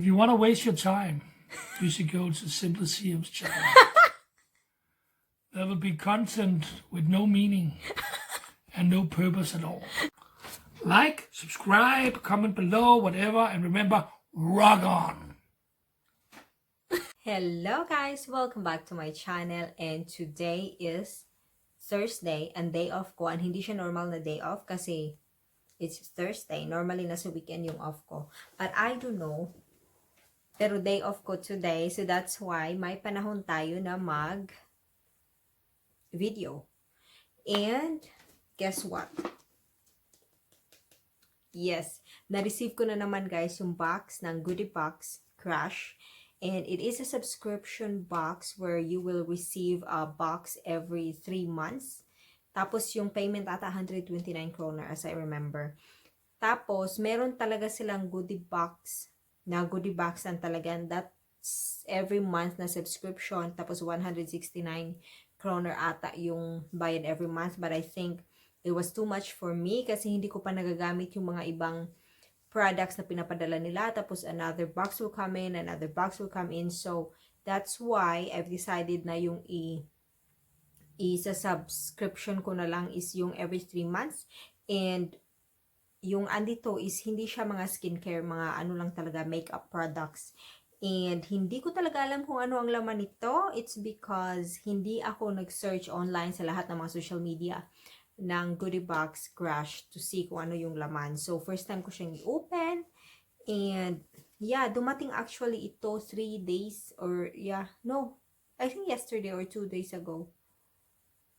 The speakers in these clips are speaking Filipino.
If you want to waste your time, you should go to Simple CM's channel. There will be content with no meaning and no purpose at all. Like, subscribe, comment below, whatever, and remember, rock on! Hello guys! Welcome back to my channel, and today is Thursday and day off ko, and hindi siya normal na day off kasi it's Thursday. Normally nasa weekend yung off ko, but I don't know, pero day off ko today, so that's why may panahon tayo na mag video. And guess what? Yes, na-receive ko na naman guys yung box ng Goodiebox Crash. And it is a subscription box where you will receive a box every 3 months. Tapos yung payment ata 129 kroner as I remember. Tapos meron talaga silang goodie box na goodie box lang talaga. That's every month na subscription. Tapos 169 kroner ata yung bayad every month. But I think it was too much for me kasi hindi ko pa nagagamit yung mga ibang products na pinapadala nila. Tapos another box will come in, another box will come in. So that's why I've decided na yung sa subscription ko na lang is yung every 3 months. And yung andito is hindi siya mga skincare, mga ano lang talaga, makeup products. And hindi ko talaga alam kung ano ang laman nito. It's because hindi ako nag-search online sa lahat ng mga social media ng Goodiebox Crash to see kung ano yung laman. So, first time ko siyang i-open. And, yeah, dumating actually ito 3 days or, yeah, no, I think yesterday or 2 days ago.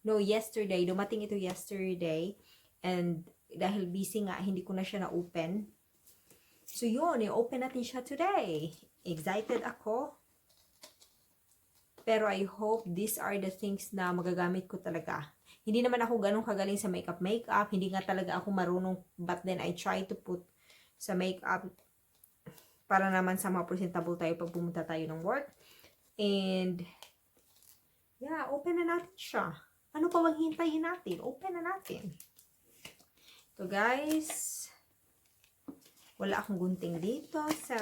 No, yesterday. Dumating ito yesterday. And, dahil busy nga, hindi ko na siya na-open. So, yun, i-open natin siya today. Excited ako. Pero I hope these are the things na magagamit ko talaga. Hindi naman ako ganun kagaling sa makeup. Hindi nga talaga ako marunong. But then I try to put sa makeup para naman sa mga presentable tayo pag pumunta tayo ng work. And, yeah, open na natin siya. Ano pa bang hintayin natin? Open na natin. So, guys, wala akong gunting dito. So,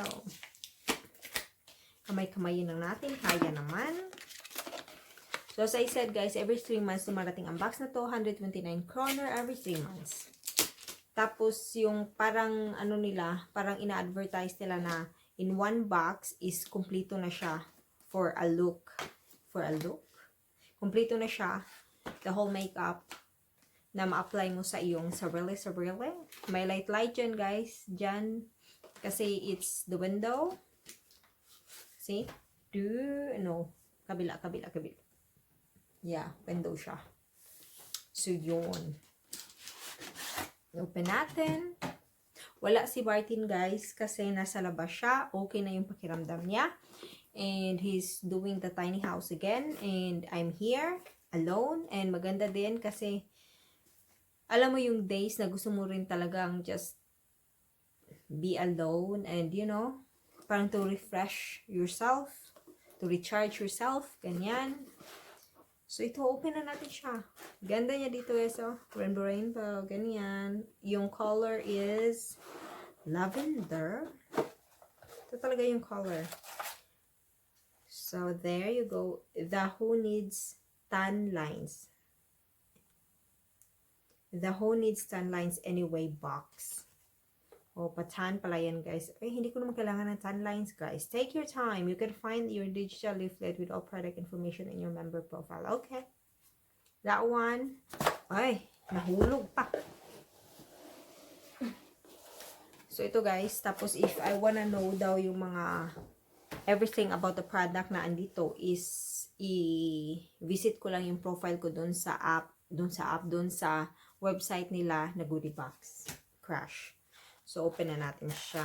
kamay-kamayin lang natin. Kaya naman. So, as I said, guys, every 3 months dumarating ang box na to. 129 kroner every 3 months. Tapos, yung parang, ano nila, parang ina-advertise nila na in one box is kumpleto na siya for a look. For a look? Kumpleto na siya. The whole makeup na ma-apply mo sa iyong sarili. May light dyan, guys. Dyan. Kasi it's the window. See? No. Kabila. Yeah, window siya. So, yun. Open natin. Wala si Martin, guys, kasi nasa labas siya. Okay na yung pakiramdam niya. And he's doing the tiny house again. And I'm here, alone. And maganda din kasi alam mo yung days na gusto mo rin talagang just be alone and, you know, parang to refresh yourself, to recharge yourself, ganyan. So, ito, open na natin siya. Ganda niya dito, so, rainbow, ganyan. Yung color is lavender. Ito talaga yung color. So, there you go. The Who Needs Tan Lines. The Who Needs Tan Lines Anyway box. O, patan pala yan, guys. Ay, hindi ko naman kailangan ng tan lines, guys. Take your time. You can find your digital leaflet with all product information in your member profile. Okay. That one. Ay, nahulog pa. So, ito, guys. Tapos, if I wanna know daw yung mga everything about the product na andito is i-visit ko lang yung profile ko doon sa website nila na Goodiebox Crash. So, open na natin siya.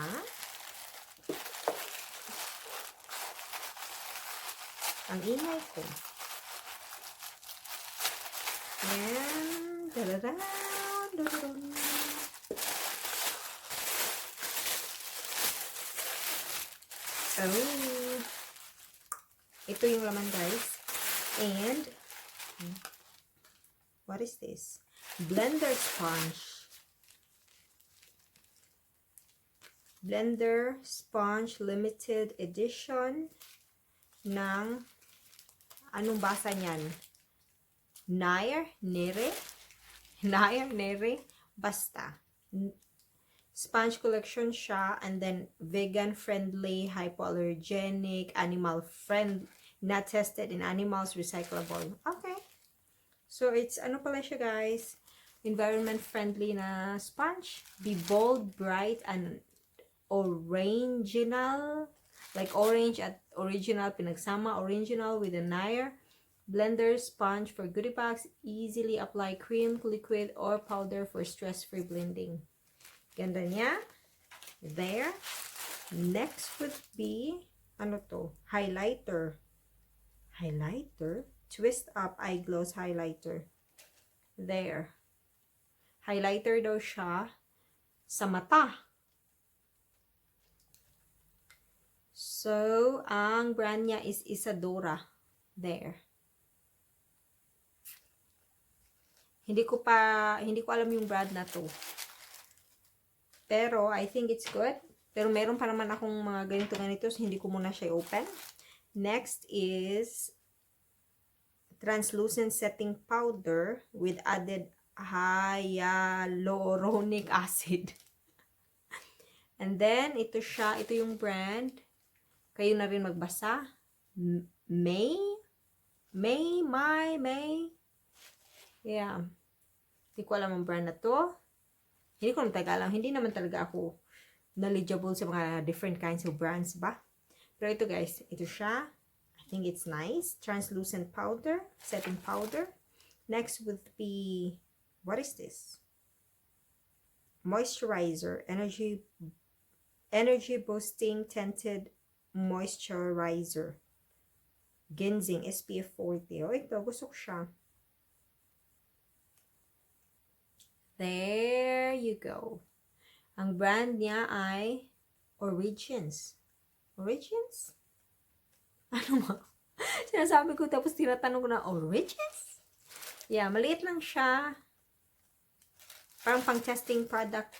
Ang ingay ko. And, oh. Ito yung laman, guys. And, what is this? Blender sponge. blender sponge limited edition ng, anong basa niyan? Nere? Basta. Sponge collection siya, and then vegan friendly, hypoallergenic, animal friendly, not tested in animals, recyclable. Okay. So it's ano pala siya guys, environment friendly na sponge. Be bold, bright, and original, like orange at original, pinagsama original with a Nair. Blender sponge for Goodiebox. Easily apply cream, liquid, or powder for stress-free blending. Ganda niya. There. Next would be, ano to? Highlighter. Highlighter? Twist up eye gloss highlighter. There. Highlighter daw siya sa mata. So, ang brand niya is Isadora. There. Hindi ko alam yung brand na to. Pero, I think it's good. Pero, meron pa naman akong mga ganito, so hindi ko muna siya open. Next is translucent setting powder with added hyaluronic acid. And then, ito yung brand. Kayo na rin magbasa. May. Yeah. Hindi ko alam ang brand na to. Hindi ko naman talaga alam. Hindi naman talaga ako knowledgeable sa mga different kinds of brands ba. Pero ito guys, ito siya. I think it's nice. Translucent powder. Setting powder. Next would be, what is this? Moisturizer. Energy boosting tinted moisturizer. Ginseng SPF 40. Oh, ito. Gusto ko siya. There you go. Ang brand niya ay Origins. Origins? Ano mo? Sinasabi ko tapos tinatanong ko na Origins? Yeah, maliit lang siya. Parang pang-testing product.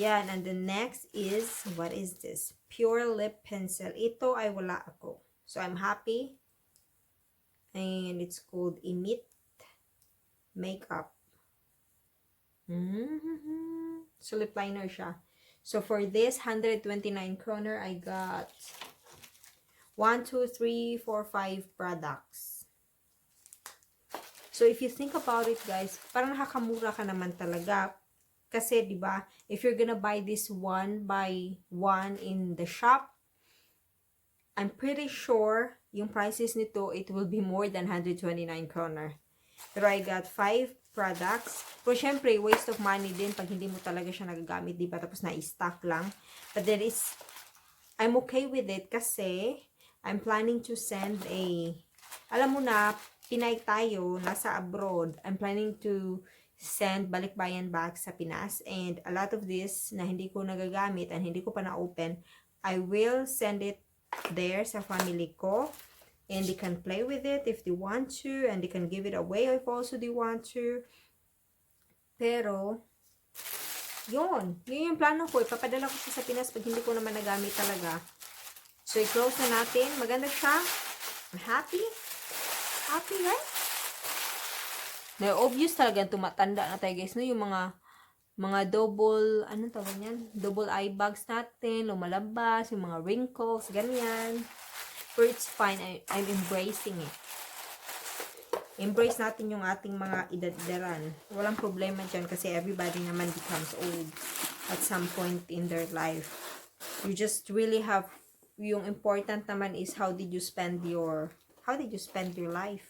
Yan. And the next is, what is this? Pure Lip Pencil. Ito ay wala ako. So, I'm happy. And it's called Emit Makeup. So, lip liner siya. So, for this 129 kroner, I got 1, 2, 3, 4, 5 products. So, if you think about it, guys, parang nakakamura ka naman talaga. Kasi, di ba, if you're gonna buy this one by one in the shop, I'm pretty sure yung prices nito, it will be more than 129 kroner. Pero I got 5 products. Pero syempre, waste of money din pag hindi mo talaga siya nagagamit, di ba? Tapos na-stock lang. But there is, I'm okay with it kasi I'm planning to send a, alam mo na, Pinay tayo, nasa abroad. I'm planning to send balikbayan bags sa Pinas. And a lot of this na hindi ko nagagamit and hindi ko pa na-open, I will send it there sa family ko. And they can play with it if they want to. And they can give it away if also they want to. Pero, yun yung plano ko. Ipapadala ko siya sa Pinas pag hindi ko naman nagamit talaga. So, i-close na natin. Maganda siya. I'm happy. Happy, right? Na obvious talaga tumatanda na tayo, guys. No? Yung mga double, anong tawag yan? Double eye bags natin, lumalabas, yung mga wrinkles, ganyan. But it's fine. I'm embracing it. Embrace natin yung ating mga edad-edaran. Walang problema dyan kasi everybody naman becomes old at some point in their life. You just really have, yung important naman is how did you spend your life? How did you spend your life?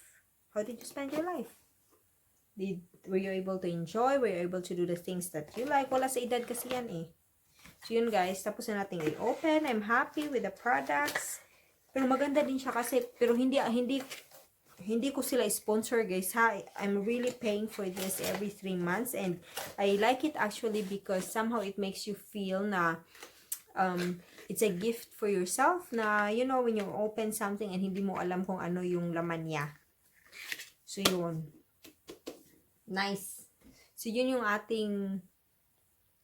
Were you able to enjoy? Were you able to do the things that you like? Wala sa edad kasi yan eh. So yun guys, tapos na natin i-open. I'm happy with the products. Pero maganda din siya kasi, pero hindi ko sila sponsor guys ha. I'm really paying for this every 3 months and I like it actually because somehow it makes you feel na it's a gift for yourself na you know when you open something and hindi mo alam kung ano yung laman niya. So yun. Nice. So yun yung ating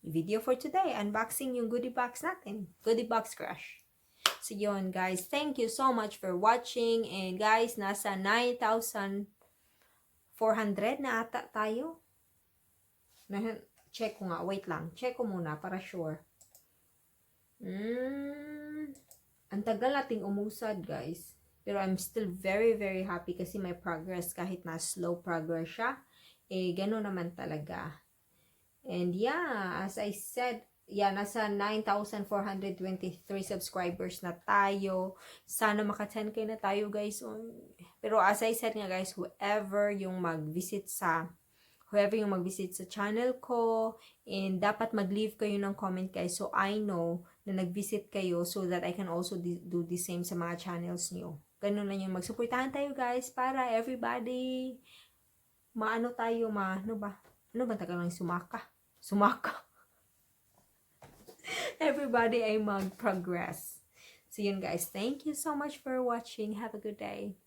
video for today. Unboxing yung goodie box natin. Goodie box crush. So yun guys, thank you so much for watching. And guys, nasa 9,400 na ata tayo. Check ko nga, wait lang. Check ko muna para sure. Ang tagal nating umusad guys. Pero I'm still very very happy kasi may progress kahit na slow progress siya. Gano'n naman talaga. And yeah, as I said, nasa 9,423 subscribers na tayo. Sana maka 10K na tayo guys. Pero as I said nga guys, whoever yung mag-visit sa channel ko, and dapat mag-leave kayo ng comment guys so I know na nag-visit kayo so that I can also do the same sa mga channels nyo. Ganun lang yung magsuportahan tayo guys para everybody ano ba tagal lang sumaka. Everybody ay mag-progress. So yun guys, thank you so much for watching. Have a good day.